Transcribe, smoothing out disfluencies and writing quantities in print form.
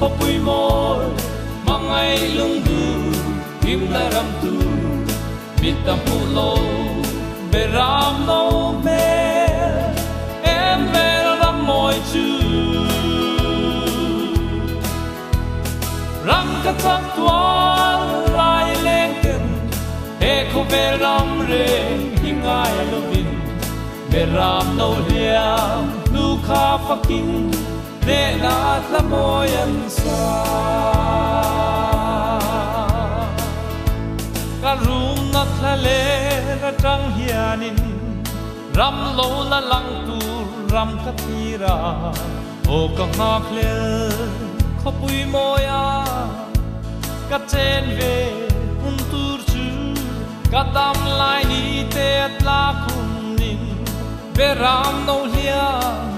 có bùi môi mà ngày lung du kim la ram tu mít tam pu lo be ram no be em be ram môi chu ram ka tak tua lai lên ken e ko be ram re hingai lo bin be ram no liam nu kha faking để nát la môi anh sa cả room nát la lê ra trăng hianin ram lâu la lăng tu ram kathira o ka ngak le khó bùi môi à cả trên về un tur chu cả tam lai ni te la khun nin về ram no hiam